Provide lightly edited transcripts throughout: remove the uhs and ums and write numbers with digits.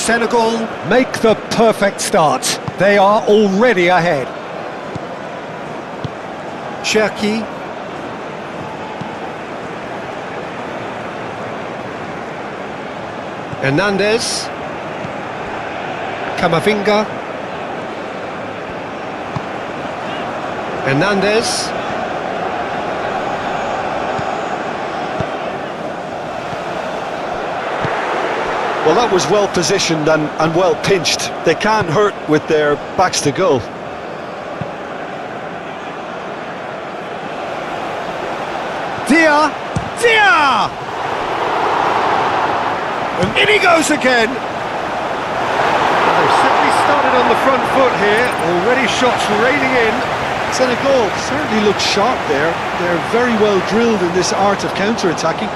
Senegal make the perfect start. They are already ahead. Cherki. Hernandez. Camavinga. Hernandez. Well, that was well positioned and well pinched. They can't hurt with their backs to goal. Dia! And in he goes again! Well, they've certainly started on the front foot here, already shots raining in. Senegal certainly looks sharp there. They're very well drilled in this art of counter-attacking.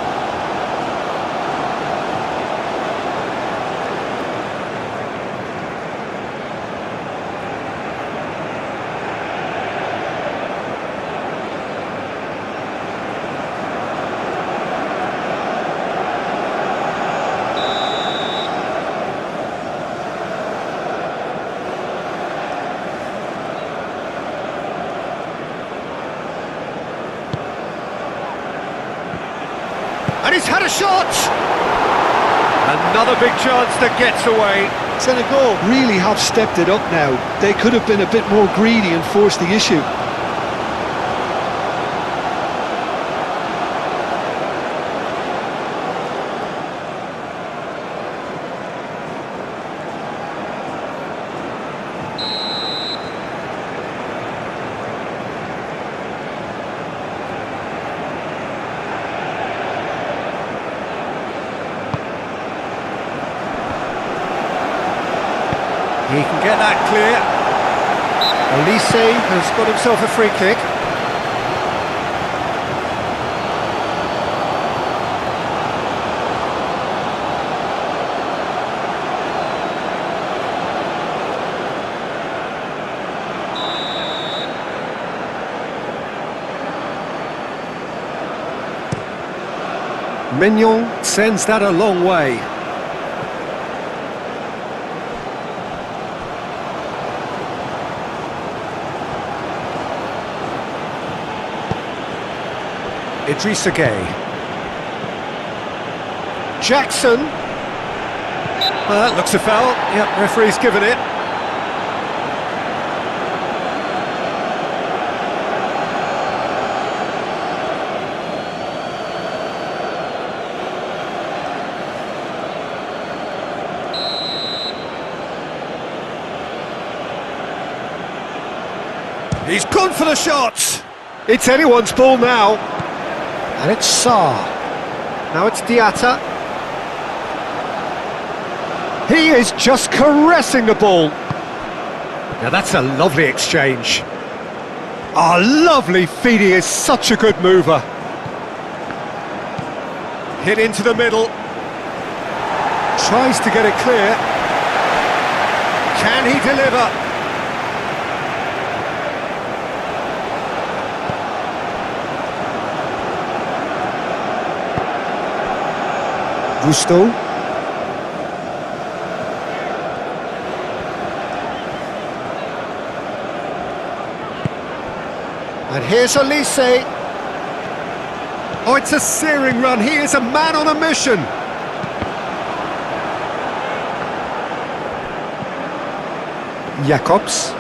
And he's had a shot! Another big chance that gets away. Senegal really have stepped it up now. They could have been a bit more greedy and forced the issue. He can get that clear. Olise has got himself a free kick. Mignon sends that a long way. Idrissa Gueye. Jackson. That looks a foul. Yep, referee's given it. He's gone for the shot. It's anyone's ball now. And it's Sarr. Now it's Diatta. He is just caressing the ball. Now that's a lovely exchange. Oh, lovely feed. He is such a good mover. Hit into the middle. Tries to get it clear. Can he deliver? Gusto. And here's Olise. Oh, it's a searing run. He is a man on a mission. Jacobs.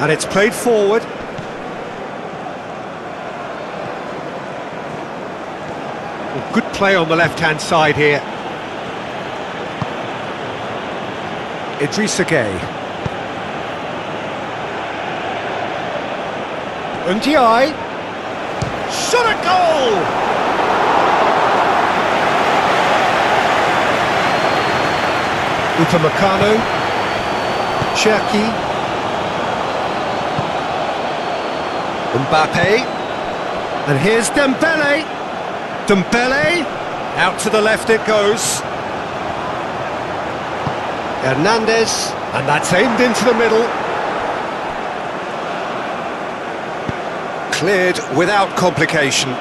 And it's played forward. Good play on the left-hand side here. Idrissa Gueye. Ndiaye. Shot a goal! Upamecano. Cherki. Mbappe. And here's Dembele. Dembele, out to the left it goes. Hernandez, and that's aimed into the middle. Cleared without complication.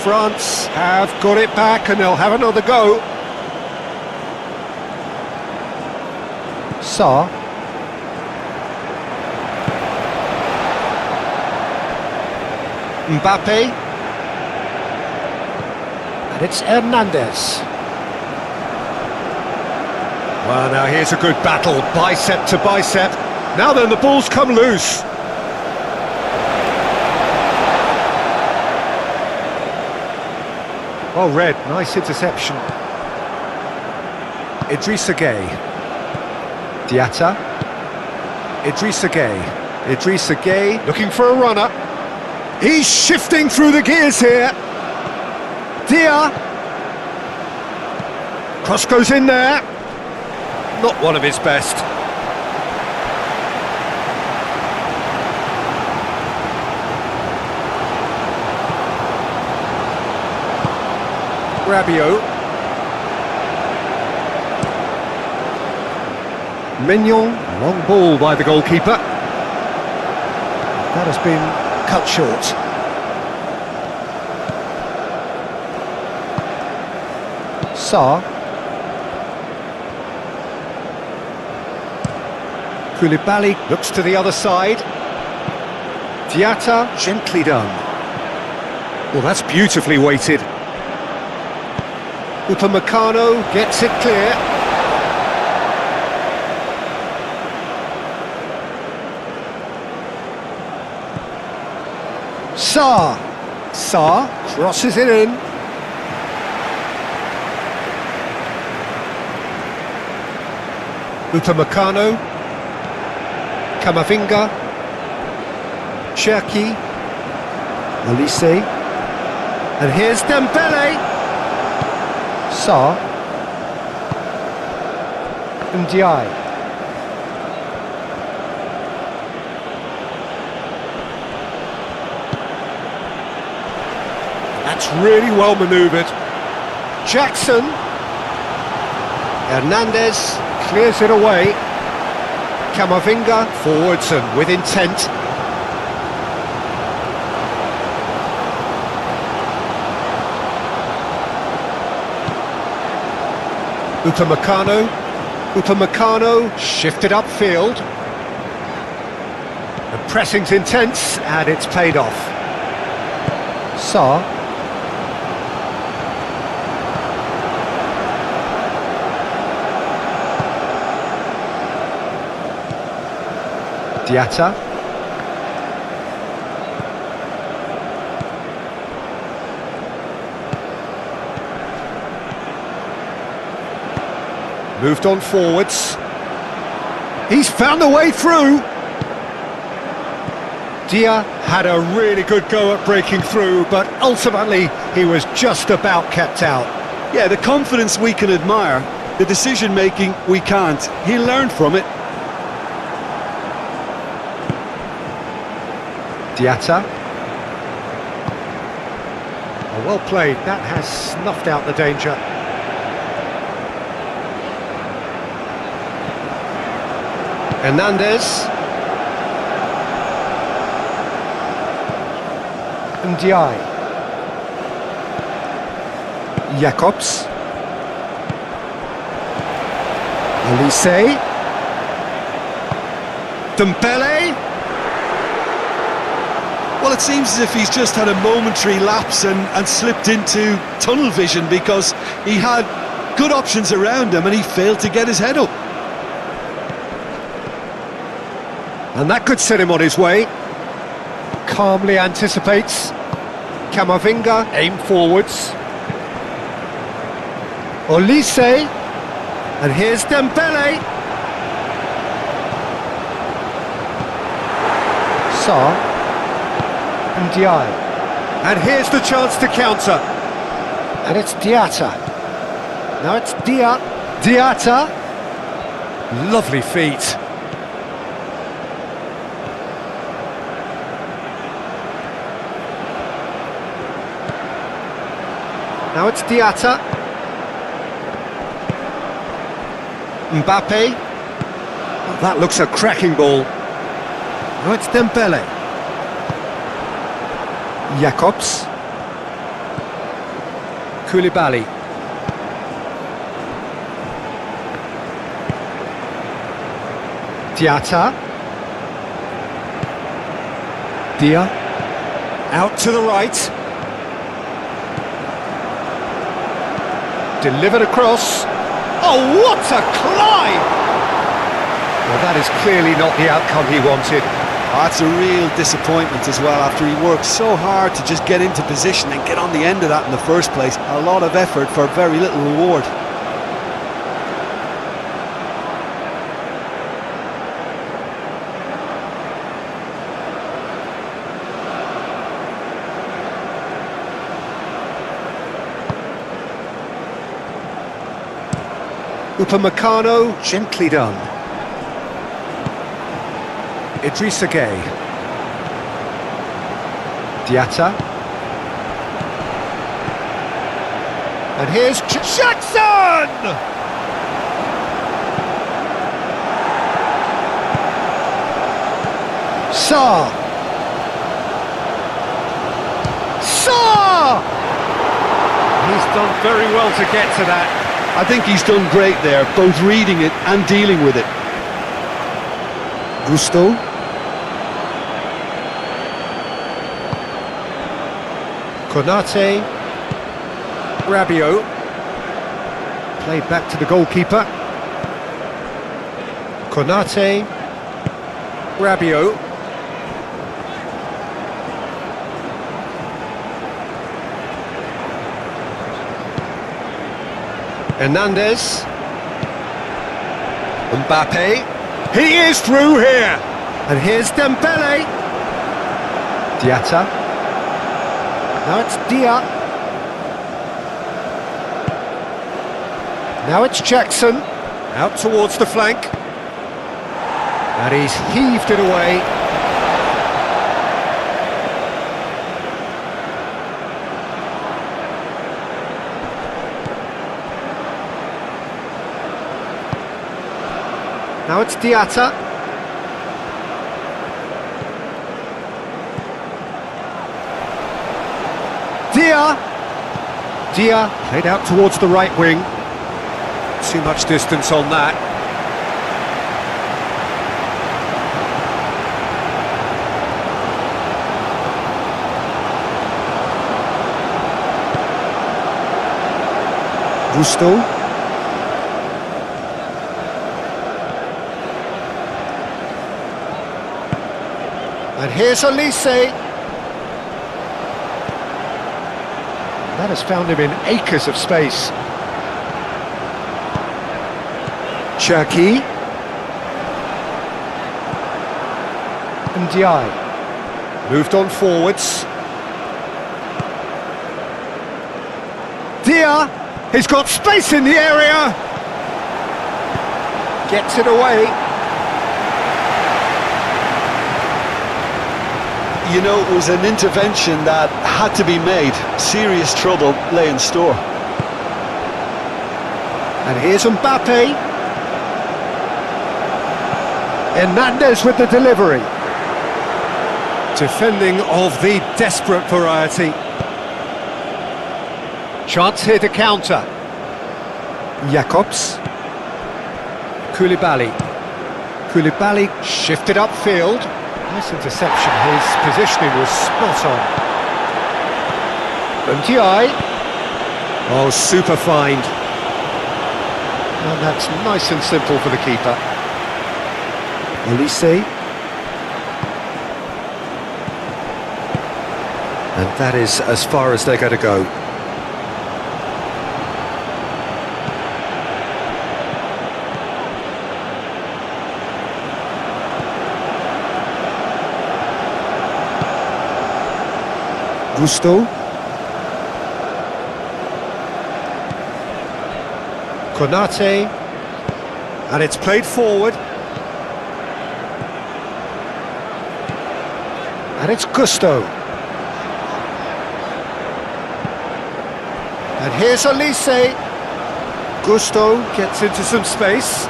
France have got it back and they'll have another go. Sarr. Mbappe. And it's Hernandez. Well, now here's a good battle, bicep to bicep. Now then, the ball's come loose. Well read, nice interception. Idrissa Gueye. Diatta. Idrissa Gueye. Idrissa Gueye looking for a runner. He's shifting through the gears here. Dia. Cross goes in there. Not one of his best. Rabiot. Mignon, long ball by the goalkeeper. That has been cut short. Sarr. Koulibaly looks to the other side. Diatta, gently done. Well, that's beautifully weighted. Upamecano gets it clear. Sarr. Sarr crosses it in. Upamecano. Camavinga. Cherki. Olise. And here's Dembele. Sarr. Ndiaye. That's really well manoeuvred. Jackson. Hernandez clears it away. Camavinga forwards and with intent. Upamecano. Upamecano shifted upfield. The pressing's intense and it's paid off. Sarr. Diatta. Moved on forwards. He's found a way through. Dia had a really good go at breaking through, but ultimately he was just about kept out. Yeah, the confidence we can admire, the decision-making we can't. He learned from it. Diatta. Oh, well played, that has snuffed out the danger. Hernandez. Ndiaye. Jacobs. Olise. Dembele. Well, it seems as if he's just had a momentary lapse and slipped into tunnel vision, because he had good options around him and he failed to get his head up. And that could set him on his way. Calmly anticipates. Camavinga, aim forwards. Olise. And here's Dembele. Sarr. Ndiaye. And here's the chance to counter. And it's Diatta. Now it's Diatta. Lovely feet. Now it's Diatta. Mbappe. Oh, that looks a cracking ball. Now it's Dembele. Jacobs. Koulibaly. Diatta. Dia. Out to the right. Delivered across. Oh, what a climb! Well, that is clearly not the outcome he wanted. That's a real disappointment as well, after he worked so hard to just get into position and get on the end of that in the first place. A lot of effort for very little reward. Upamecano, gently done. Idrissa Gueye. Diatta. And here's Jackson! Sarr. Sarr! He's done very well to get to that. I think he's done great there, both reading it and dealing with it. Gusto. Konate. Rabiot. Played back to the goalkeeper. Konate. Rabiot. Hernandez. Mbappe. He is through here. And here's Dembele. Diatta. Now it's Dia. Now it's Jackson. Out towards the flank. And he's heaved it away. Now it's Diatta. Dia played out towards the right wing. Too much distance on that. Gusto. And here's Elise. That has found him in acres of space. Cherki. And Ndiaye. Moved on forwards. Dia. He's got space in the area. Gets it away. You know, it was an intervention that had to be made. Serious trouble lay in store. And here's Mbappe. Hernandez with the delivery. Defending of the desperate variety. Chance here to counter. Jacobs. Koulibaly. Koulibaly shifted upfield. Nice interception, his positioning was spot on. Ndiaye. Oh, super find. And that's nice and simple for the keeper. Elise. And that is as far as they're going to go. Gusto. Konate. And it's played forward. And it's Gusto. And here's Elise. Gusto gets into some space.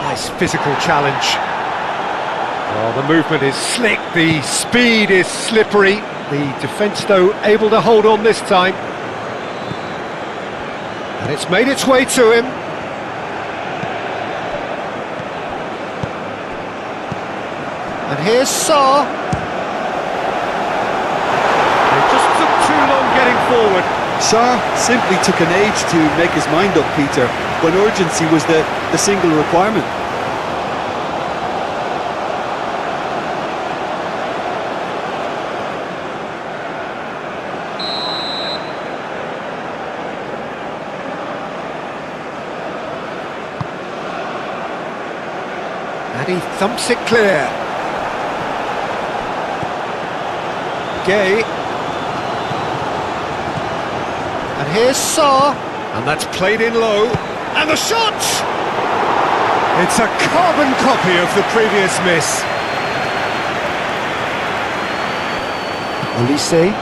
Nice physical challenge. Oh, the movement is slick, the speed is slippery. The defence, though, able to hold on this time. And it's made its way to him. And here's Sarr. They just took too long getting forward. Sarr simply took an age to make his mind up, Peter, when urgency was the single requirement. And he thumps it clear. Gay. And here's Sarr. And that's played in low. And the shot! It's a carbon copy of the previous miss. Olise.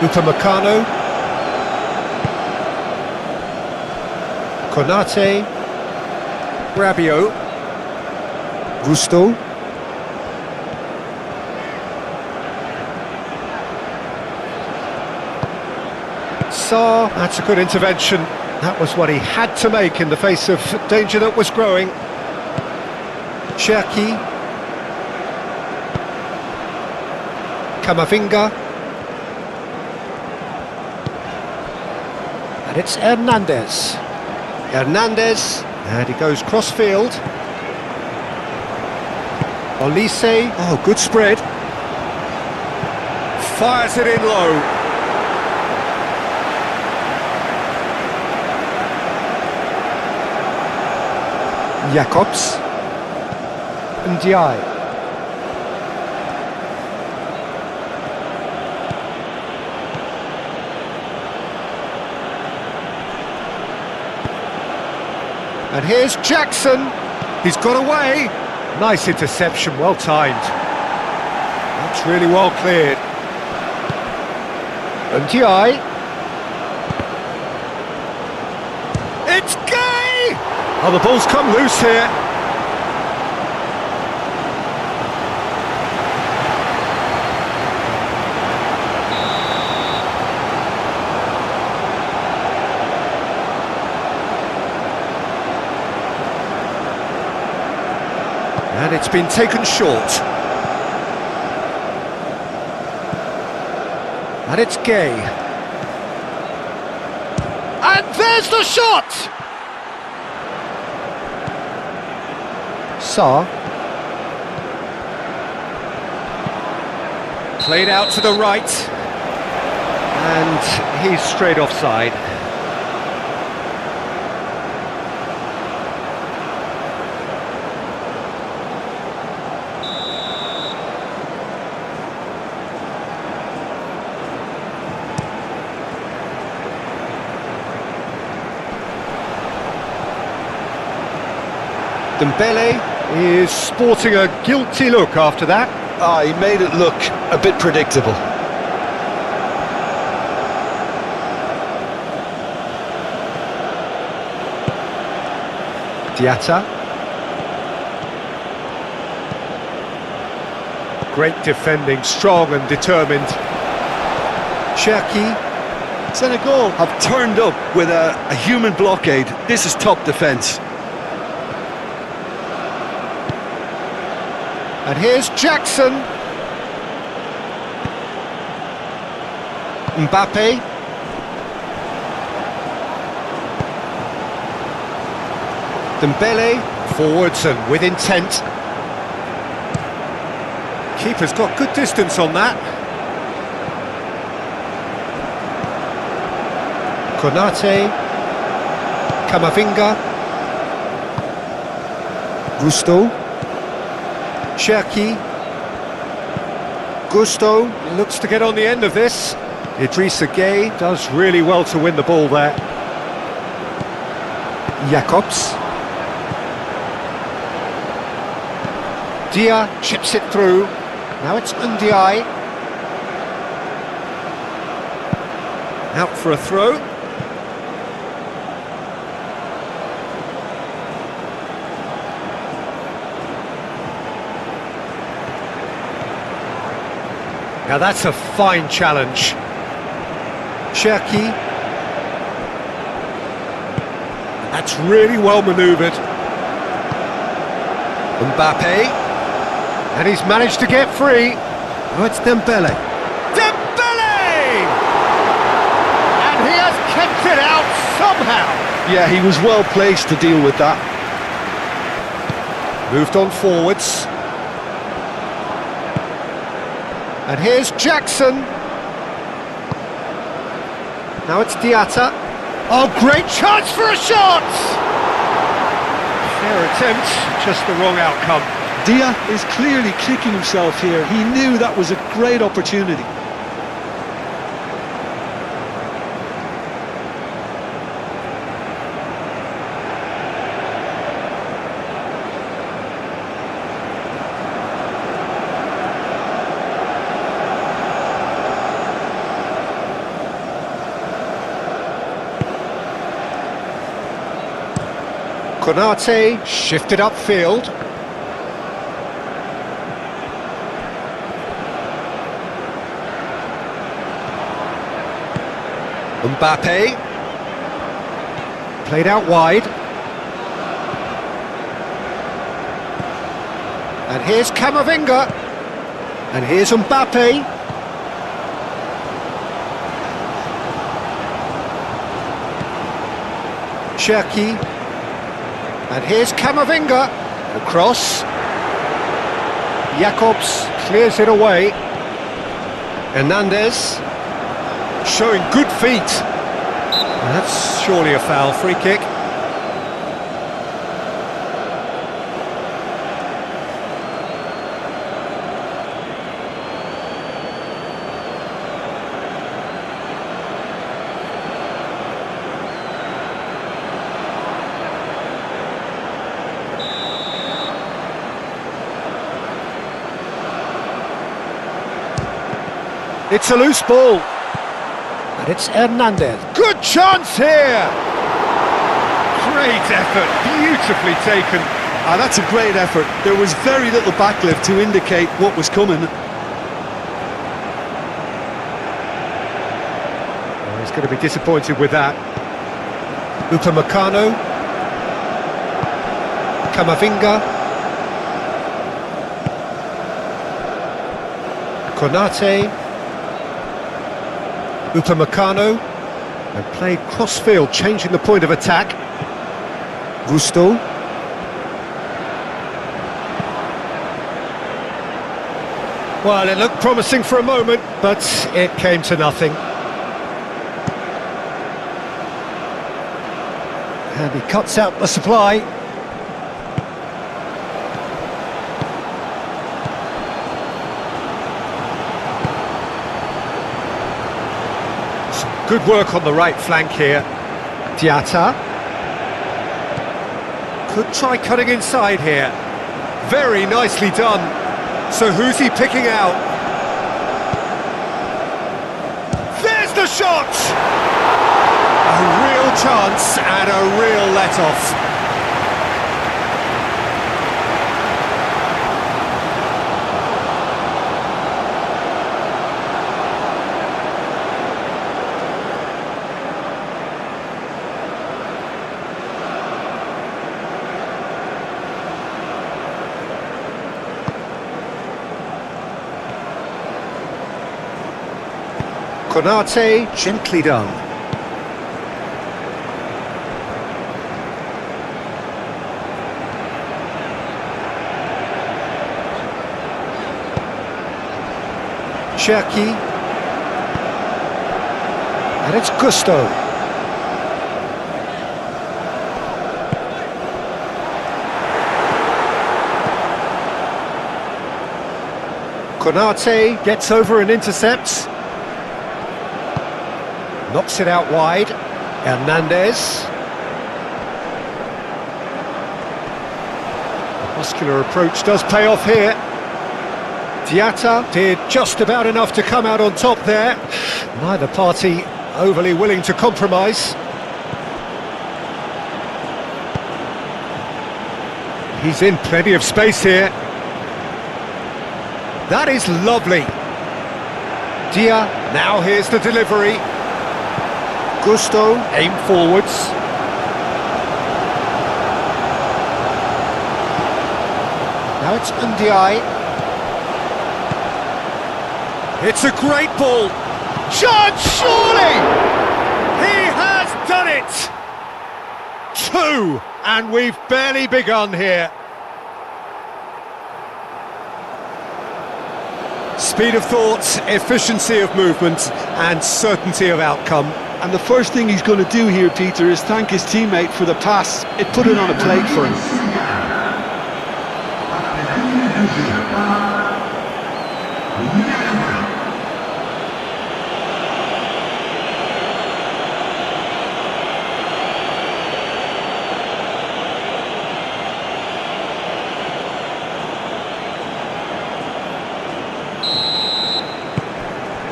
Upamecano. Konate. Rabiot. Gusto. Sarr, that's a good intervention. That was what he had to make in the face of danger that was growing. Cherki. Camavinga. And it's Hernandez. Hernandez. And he goes cross-field. Olise. Oh, good spread. Fires it in low. Jacobs. Ndiaye. And here's Jackson. He's got away. Nice interception, well timed. That's really well cleared. Ndiaye. It's Gay! Oh, the ball's come loose here. And it's been taken short. And it's Gay. And there's the shot! Sarr. Played out to the right. And he's straight offside. Dembele is sporting a guilty look after that. He made it look a bit predictable. Diatta. Great defending, strong and determined. Cherki. Senegal have turned up with a human blockade. This is top defence. And here's Jackson. Mbappe. Dembele, forwards and with intent. Keeper's got good distance on that. Konate. Camavinga. Gusto. Cherki. Gusto looks to get on the end of this. Idrissa Gay does really well to win the ball there. Jacobs. Dia chips it through. Now it's Ndiaye. Out for a throw. Now that's a fine challenge. Cherki. That's really well manoeuvred. Mbappe. And he's managed to get free. Oh, it's Dembele. Dembele! And he has kept it out somehow. Yeah, he was well placed to deal with that. Moved on forwards. And here's Jackson. Now it's Diatta. Oh, great chance for a shot! Fair attempt, just the wrong outcome. Dia is clearly kicking himself here. He knew that was a great opportunity. Konate shifted upfield. Mbappe. Played out wide. And here's Camavinga. And here's Mbappe. Cherki. And here's Camavinga. Across. Jacobs clears it away. Hernandez. Showing good feet. That's surely a foul. Free kick. It's a loose ball. And it's Hernandez. Good chance here! Great effort, beautifully taken. That's a great effort. There was very little backlift to indicate what was coming. Oh, he's going to be disappointed with that. Upamecano. Camavinga. Konate. Upamecano, and played cross-field, changing the point of attack. Gusto. Well, it looked promising for a moment, but it came to nothing. And he cuts out the supply. Good work on the right flank here. Diatta. Could try cutting inside here. Very nicely done. So who's he picking out? There's the shot! A real chance and a real let-off. Konate, gently done. Cherki. And it's Gusto. Konate gets over and intercepts. Knocks it out wide. Hernandez. The muscular approach does pay off here. Diatta did just about enough to come out on top there. Neither party overly willing to compromise. He's in plenty of space here. That is lovely. Dia, now here's the delivery. Gusto, aim forwards. Now it's Ndiaye. It's a great ball. Chance, surely! He has done it! 2, and we've barely begun here. Speed of thought, efficiency of movement, and certainty of outcome. And the first thing he's going to do here, Peter, is thank his teammate for the pass. It put it on a plate for him.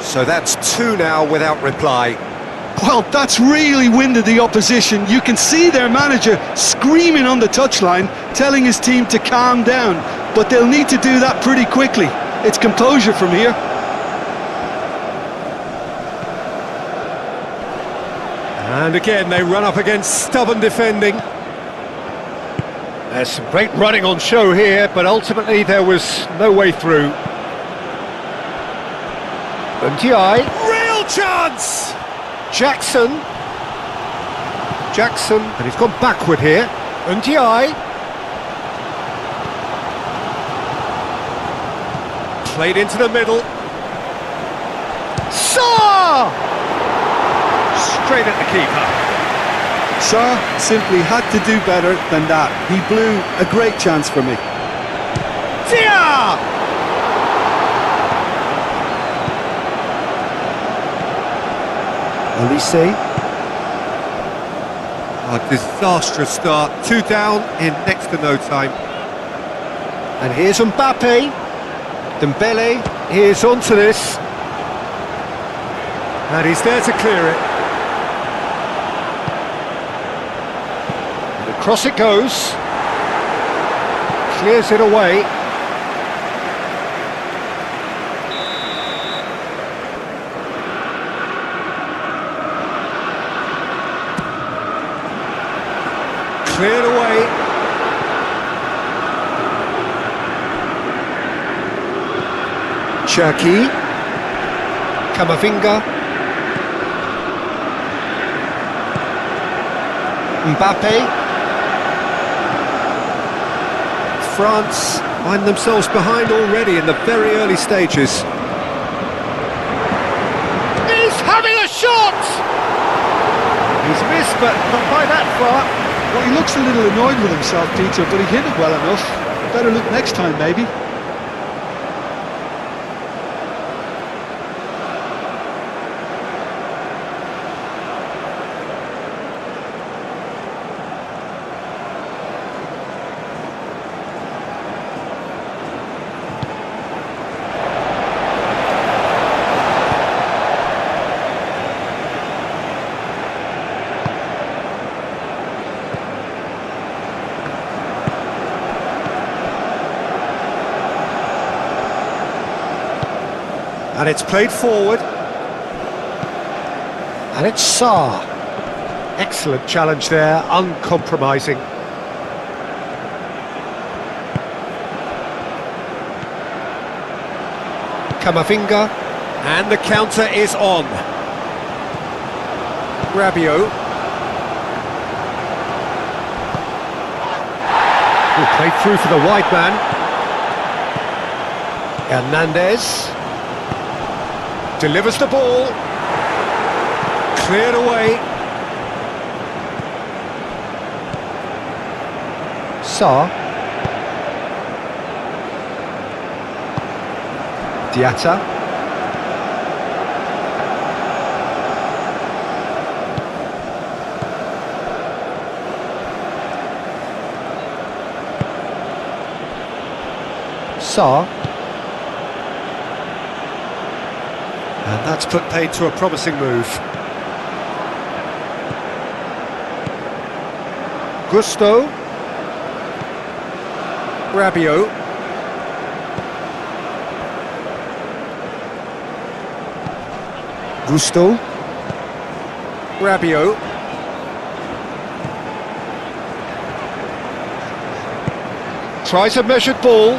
So that's 2 now without reply. Well, that's really winded the opposition. You can see their manager screaming on the touchline, telling his team to calm down. But they'll need to do that pretty quickly. It's composure from here. And again, they run up against stubborn defending. There's some great running on show here, but ultimately there was no way through. Ndiaye, real chance! Jackson, and he's gone backward here. Ndiaye. Played into the middle. Sarr! Straight at the keeper. Sarr simply had to do better than that. He blew a great chance for me. Dia! Olise. A disastrous start. 2 down in next to no time. And here's Mbappe. Dembele, here's onto this. And he's there to clear it. And across it goes. Clears it away. Cleared away. Cherki. Camavinga. Mbappe. France find themselves behind already in the very early stages. He's having a shot! He's missed, but not by that far. Well, he looks a little annoyed with himself, Peter, but he hit it well enough. Better look next time, maybe. And it's played forward. And it's Sarr. Excellent challenge there, uncompromising. Camavinga. And the counter is on. Rabiot. Played through for the wide man. Hernandez. Delivers the ball. Cleared away. Sarr. Diatta. Sarr. And that's put paid to a promising move. Gusto. Rabiot. Gusto. Rabiot. Tries a measured ball.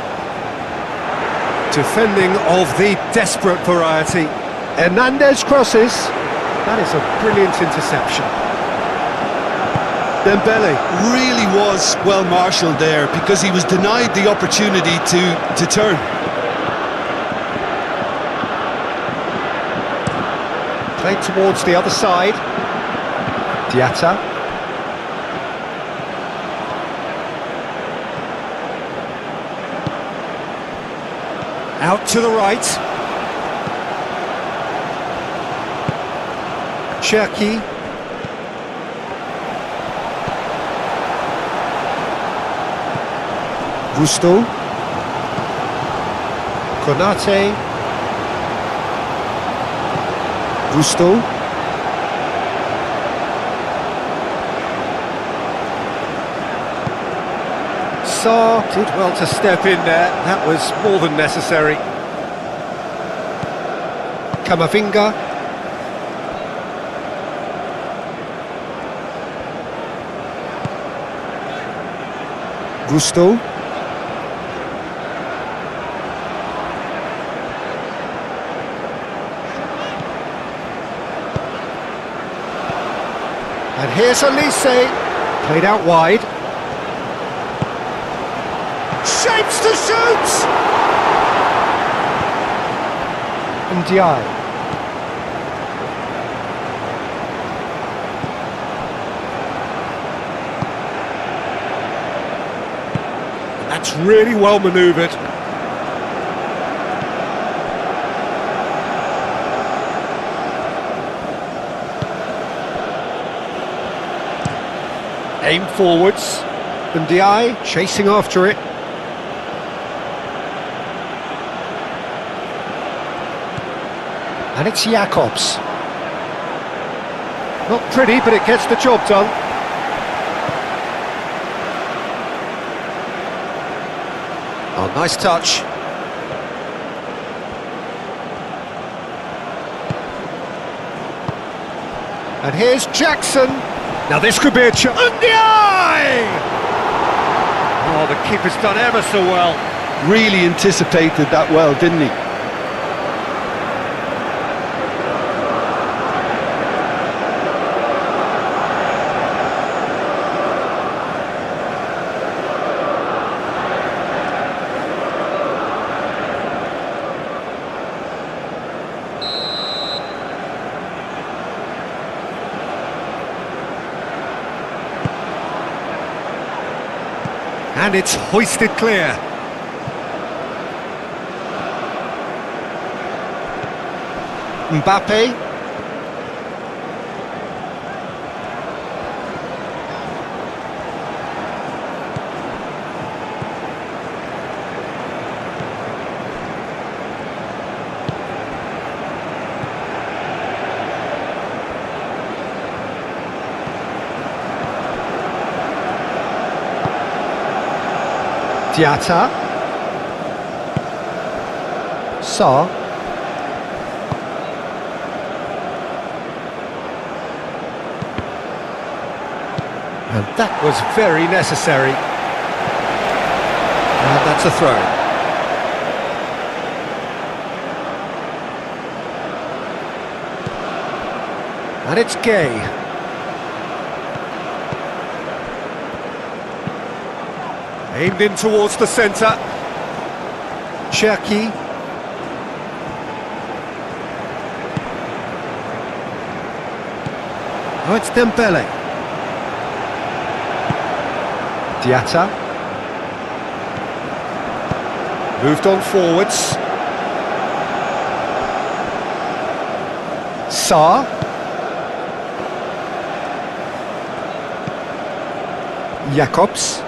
Defending of the desperate variety. Hernandez crosses. That is a brilliant interception. Dembele. Really was well marshalled there because he was denied the opportunity to turn. Played towards the other side. Diatta. Out to the right. Cherki. Gusto. Konate. Gusto. Sarr did well to step in there. That was more than necessary. Camavinga. Gusto. And here's Elise, played out wide. Shapes to shoot! And Ndiaye. That's really well manoeuvred. Aim forwards. Ndiaye chasing after it. And it's Jacobs. Not pretty, but it gets the job done. Oh, nice touch. And here's Jackson. Now this could be a chance. Ndiaye! Oh, the keeper's done ever so well. Really anticipated that well, didn't he? And it's hoisted clear. Mbappe. Diatta. Sarr. And that was very necessary. And that's a throw. And it's Gay. Aimed in towards the centre. Cherki. Oh, it's Dembele. Diatta. Moved on forwards. Sarr. Jacobs.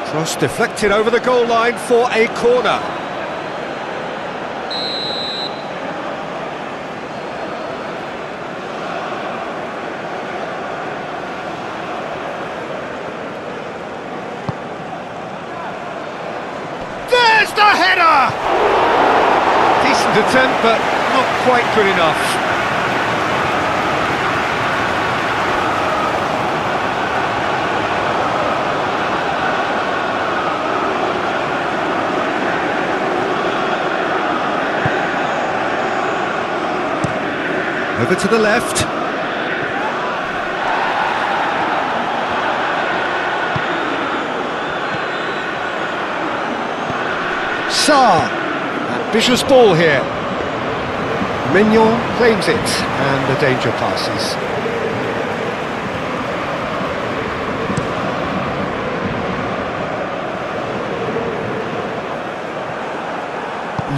Cross deflected over the goal line for a corner. There's the header! decent attempt, but not quite good enough. Over to the left. Sarr. Ambitious ball here. Mignon claims it, and the danger passes.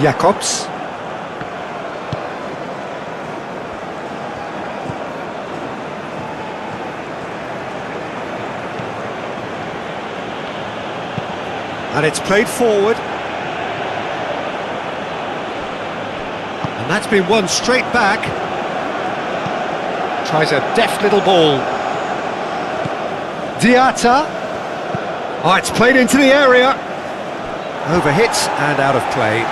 Jacobs. And it's played forward. And that's been won straight back. Tries a deft little ball. Diatta. Oh, it's played into the area. Overhits and out of play.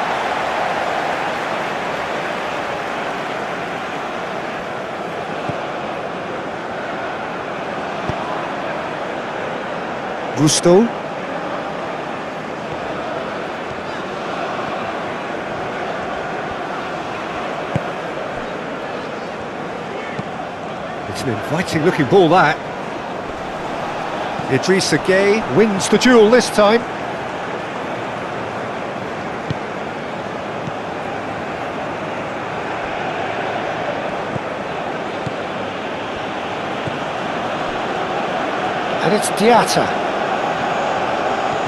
Gusto. It's an inviting looking ball, that. Idrissa Gueye wins the duel this time. And it's Diatta.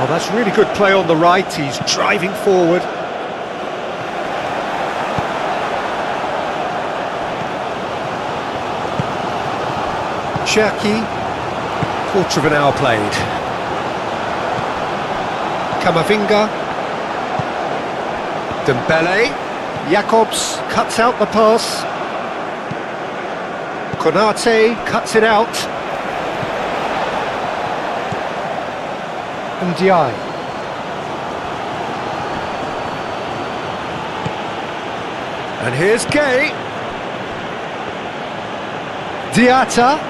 Oh, that's really good play on the right. He's driving forward. Cherki, quarter of an hour played. Camavinga. Dembele. Jacobs cuts out the pass. Konate cuts it out. And Ndiaye. And here's Gueye. Diatta.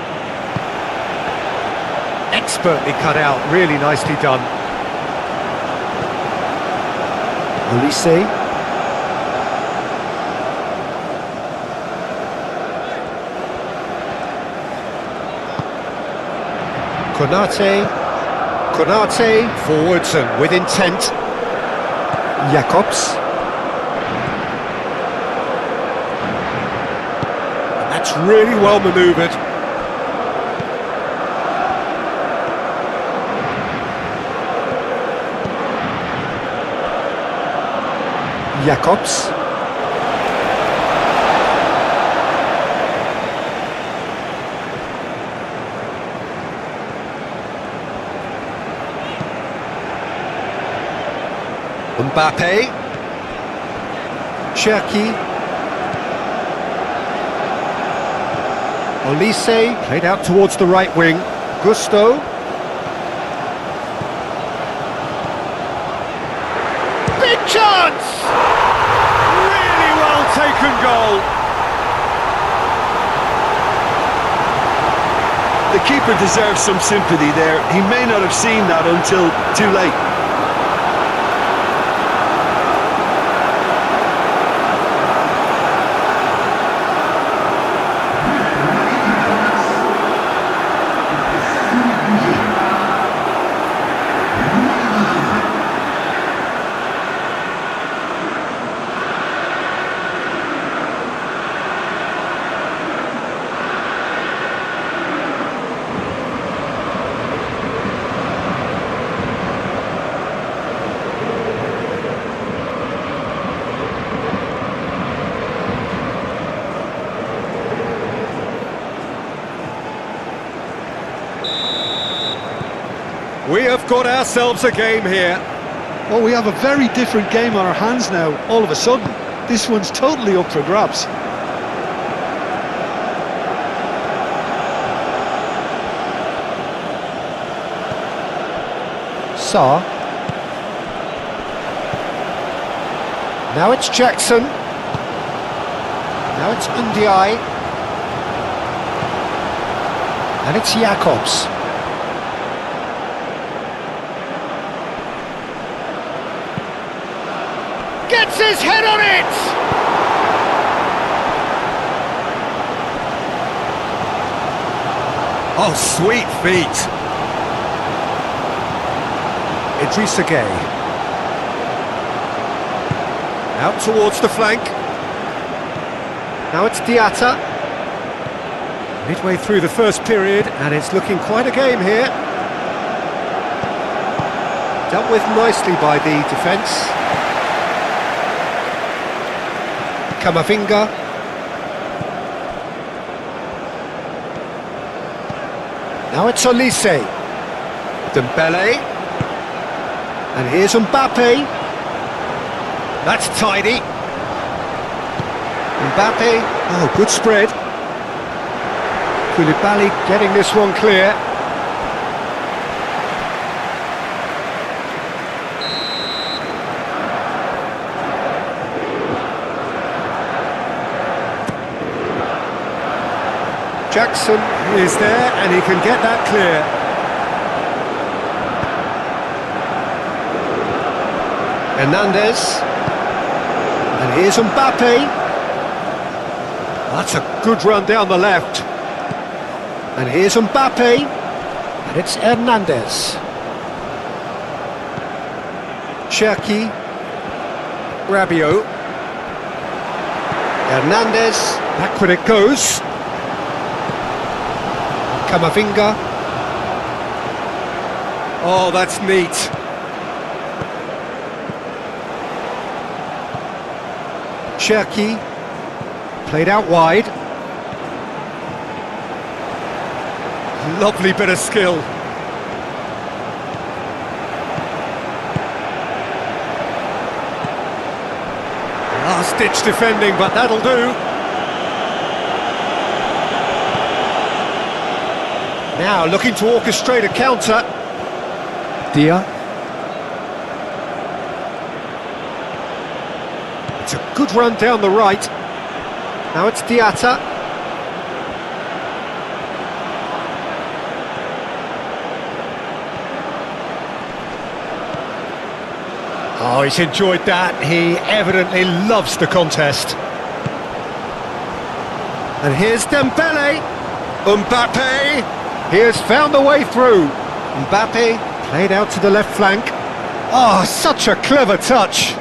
Expertly cut out, really nicely done. Olise. Konate, forwards and with intent. Jacobs. And that's really well manoeuvred. Jacobs. Mbappe. Cherki. Olise played out towards the right wing. Gusto. Big chance! Really well taken goal. The keeper deserves some sympathy there. He may not have seen that until too late. We have got ourselves a game here. Well, we have a very different game on our hands now, all of a sudden. This one's totally up for grabs. Sarr. Now it's Jackson. Now it's Ndiaye. And it's Jacobs. Gets his head on it! Oh, sweet feet. Idrissa Gueye. Out towards the flank. Now it's Diatta. Midway through the first period, and it's looking quite a game here. Dealt with nicely by the defence. Camavinga. Now it's Olise. Dembele. And here's Mbappe. That's tidy. Mbappe. Oh, good spread. Koulibaly getting this one clear. Jackson is there and he can get that clear. Hernandez. And here's Mbappe. That's a good run down the left. And here's Mbappe. And it's Hernandez. Cherki. Rabiot. Hernandez. Backward it goes. Camavinga. Oh, that's neat. Cherki. Played out wide. Lovely bit of skill. Last-ditch defending, but that'll do. Now looking to orchestrate a counter. Dia. It's a good run down the right. Now it's Diatta. Oh, he's enjoyed that. He evidently loves the contest. And here's Dembele. Mbappe. He has found a way through. Mbappe played out to the left flank. Oh, such a clever touch.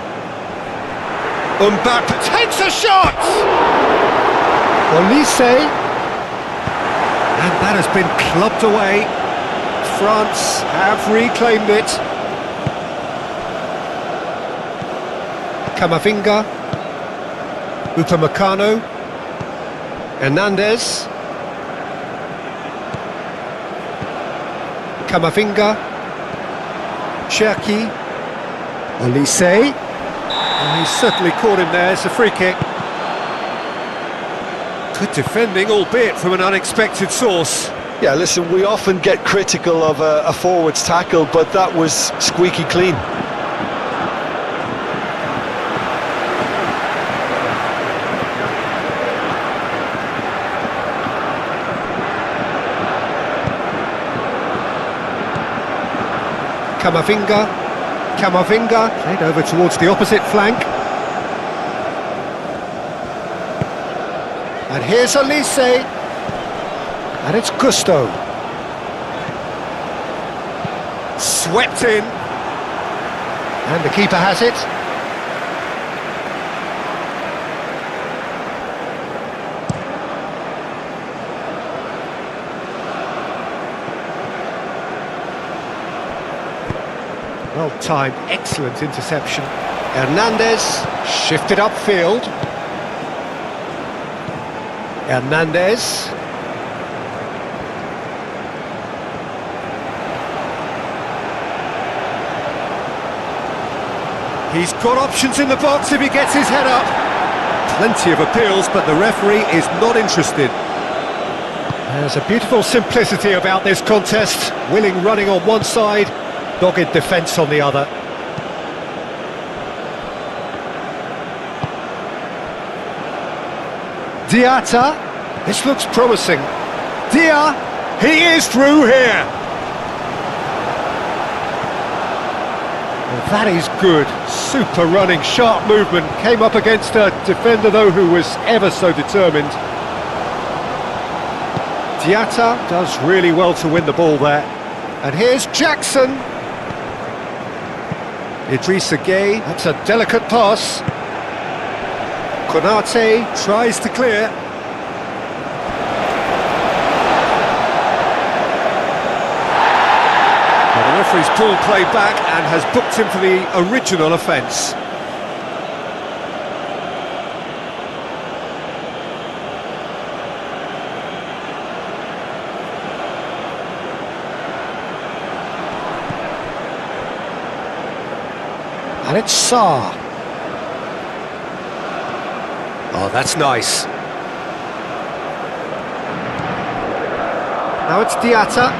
Mbappe takes a shot! Olise. And that has been clubbed away. France have reclaimed it. Camavinga. Upamecano. Hernandez. Camavinga. Cherki. Olise. And he's certainly caught him there. It's a free kick. Good defending, albeit from an unexpected source. Yeah, listen, we often get critical of a forward's tackle, but that was squeaky clean. Camavinga played over towards the opposite flank. And here's Olise. And it's Gusto. Swept in. And the keeper has it. Well-timed, excellent interception. Hernandez shifted upfield. Hernandez. He's got options in the box if he gets his head up. Plenty of appeals, but the referee is not interested. There's a beautiful simplicity about this contest. Willing running on one side, dogged defence on the other. Diatta, this looks promising. Dia, he is through here. Well, that is good. Super running, sharp movement. Came up against a defender, though, who was ever so determined. Diatta does really well to win the ball there. And here's Jackson. Idrissa Gueye, that's a delicate pass. Konate tries to clear. Well, the referee's pulled play back and has booked him for the original offence. And it's Sarr. Oh, that's nice. Now it's Diatta.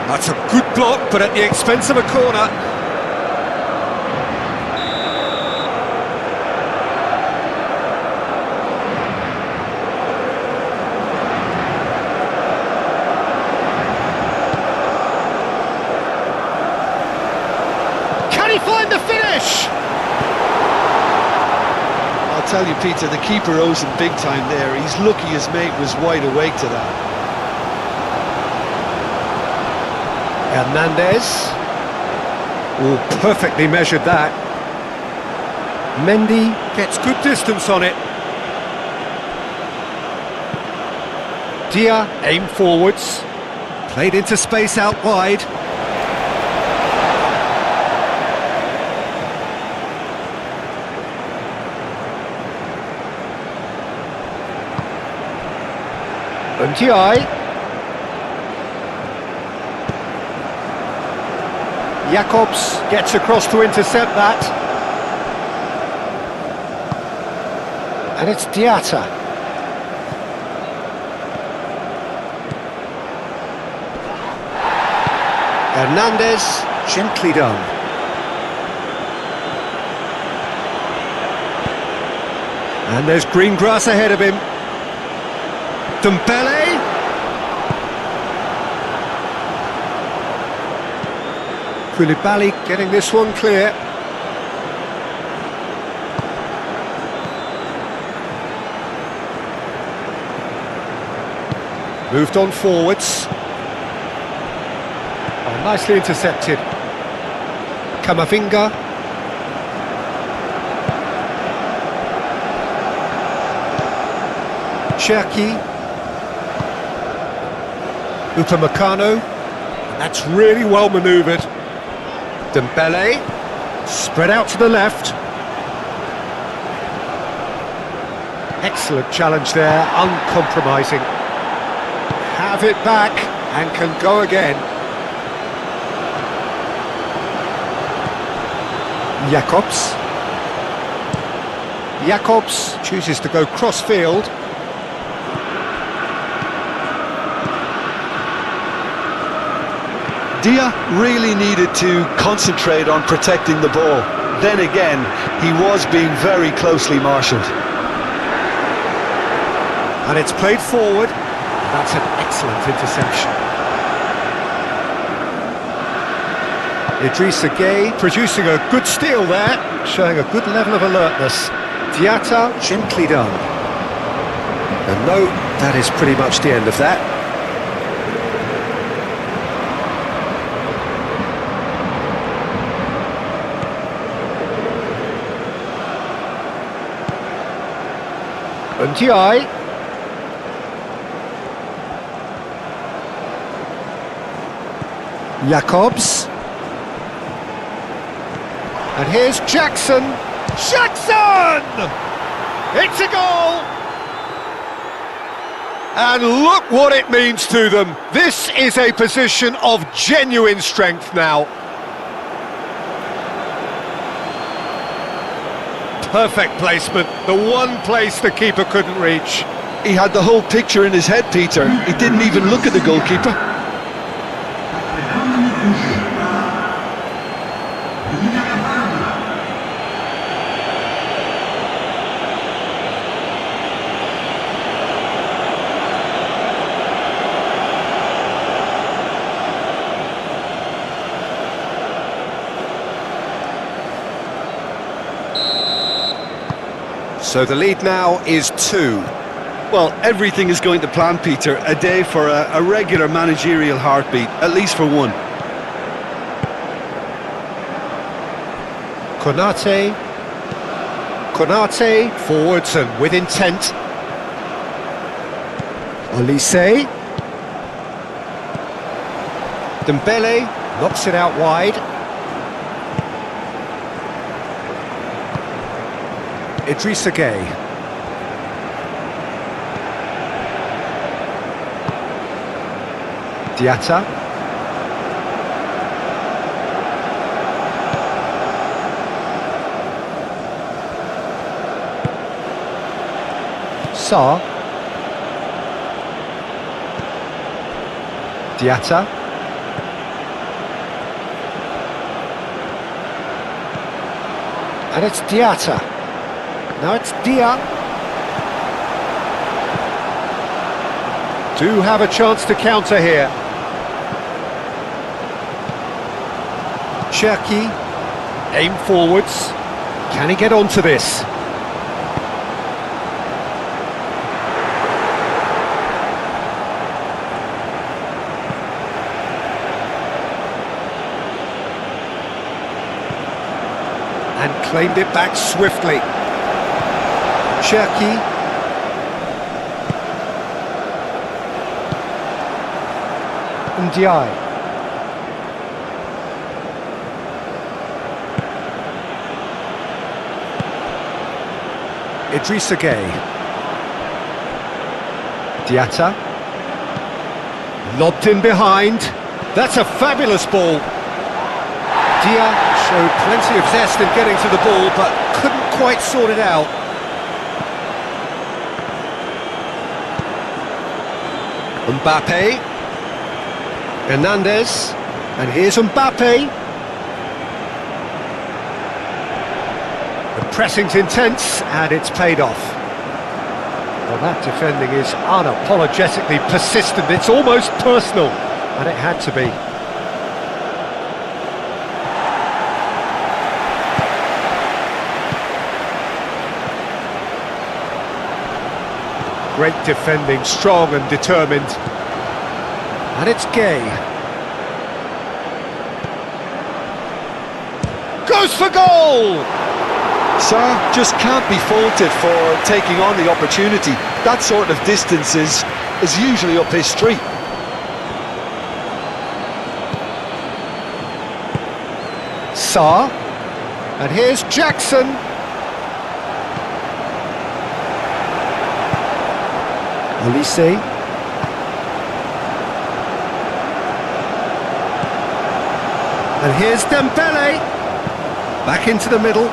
That's a good block, but at the expense of a corner. Find the finish! I'll tell you, Peter, the keeper owes him big time there. He's lucky his mate was wide awake to that. Hernandez. Oh, perfectly measured that. Mendy gets good distance on it. Dia aim forwards. Played into space out wide. Ndiaye. Jacobs gets across to intercept that. And it's Diatta. Hernandez, gently done. And there's green grass ahead of him. Dembele. Koulibaly getting this one clear. Moved on forwards. Oh, nicely intercepted. Camavinga. Cherki. Upamecano, that's really well manoeuvred. Dembele, spread out to the left. Excellent challenge there, uncompromising. Have it back and can go again. Jacobs chooses to go cross-field. Dia really needed to concentrate on protecting the ball. Then again, he was being very closely marshalled. And it's played forward. That's an excellent interception. Idrissa Gueye producing a good steal there, showing a good level of alertness. Diatta, gently done. And no, that is pretty much the end of that. Ndiaye. Jacobs. And here's Jackson. Jackson! It's a goal! And look what it means to them. This is a position of genuine strength now. Perfect placement, the one place the keeper couldn't reach. He had the whole picture in his head, Peter. He didn't even look at the goalkeeper. So the lead now is 2. Well, everything is going to plan, Peter. A day for a regular managerial heartbeat, at least for one. Konate. Konate, forwards and with intent. Olise. Dembele knocks it out wide. Idrissa Gueye. Diatta. Sarr. Diatta. And it's Diatta. Now it's Dia. Do have a chance to counter here. Cherki. Aim forwards. Can he get onto this? And claimed it back swiftly. Cherki. Ndiaye. Idrissa Gueye. Diatta. Lobbed in behind. That's a fabulous ball. Dia showed plenty of zest in getting to the ball, but couldn't quite sort it out. Mbappe. Hernandez. And here's Mbappe. The pressing's intense, and it's paid off. Well, that defending is unapologetically persistent. It's almost personal, and it had to be. Great defending, strong and determined. And it's Gueye. Goes for goal! Sarr just can't be faulted for taking on the opportunity. That sort of distance is usually up his street. Sarr. And here's Jackson. Olise. And here's Dembele. Back into the middle.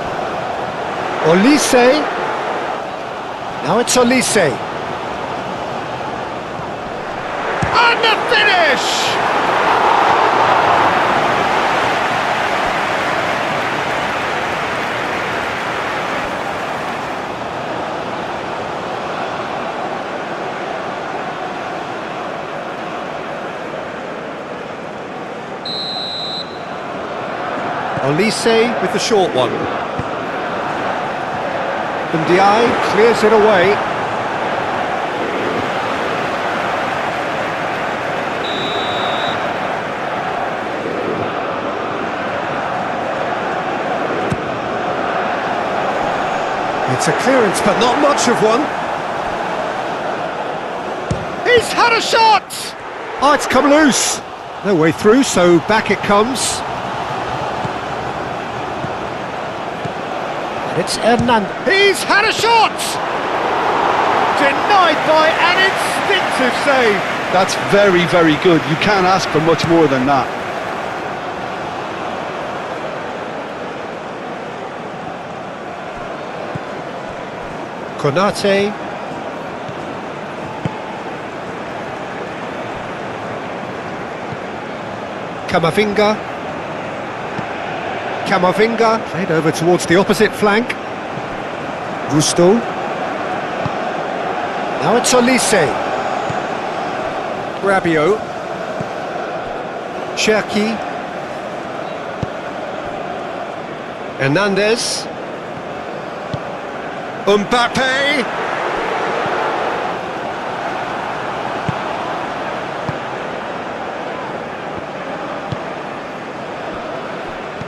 Olise. Now it's Olise. And the finish! Olise with the short one. Ndiaye clears it away. It's a clearance, but not much of one. He's had a shot! Oh, it's come loose. No way through, so back it comes. It's Hernandez. He's had a shot! Denied by an instinctive save. That's very, very good. You can't ask for much more than that. Konate. Camavinga. Camavinga played over towards the opposite flank. Gusto. Now it's Olise. Rabiot. Cherki. Hernandez. Mbappe!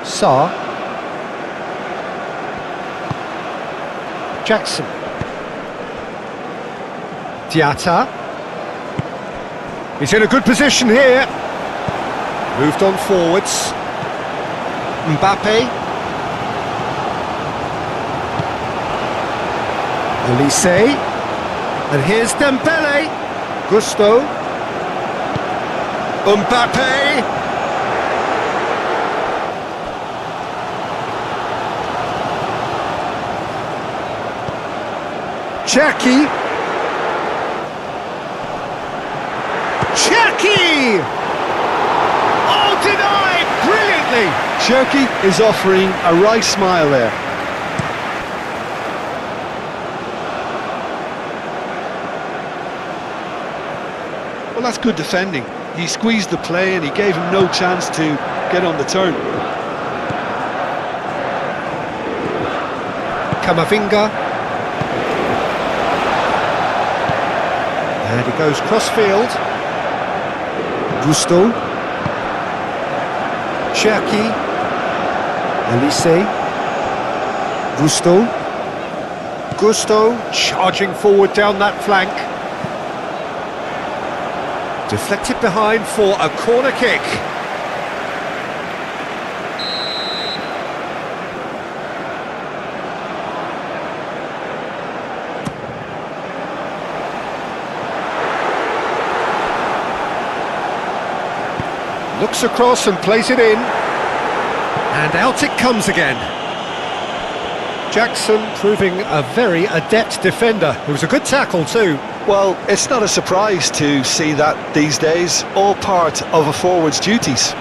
Sarr. Jackson. Diatta. He's in a good position here. Moved on forwards. Mbappe. Elise. And here's Dembele. Gusto. Mbappe. Cherki. Cherki! Oh, denied! Brilliantly! Cherki is offering a right smile there. Well, that's good defending. He squeezed the play and he gave him no chance to get on the turn. Camavinga. And he goes cross-field. Gusto. Cherki. Elise. Gusto. Gusto charging forward down that flank. Deflected behind for a corner kick. Looks across and plays it in. And out it comes again. Jackson proving a very adept defender. It was a good tackle too. Well, it's not a surprise to see that these days, all part of a forward's duties.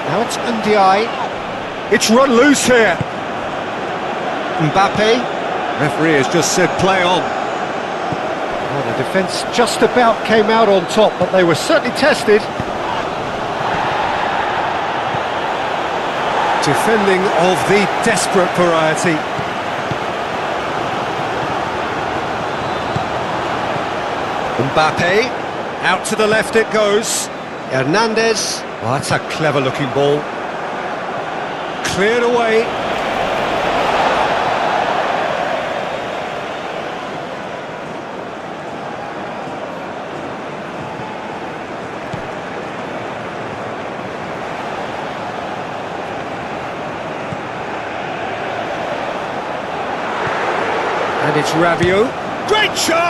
Now it's Ndiaye. It's run loose here. Mbappe. Referee has just said play on. Well, the defence just about came out on top, but they were certainly tested. Defending of the desperate variety. Mbappe, out to the left it goes. Hernandez, oh, that's a clever looking ball. Cleared away. And it's Rabiot. Great shot!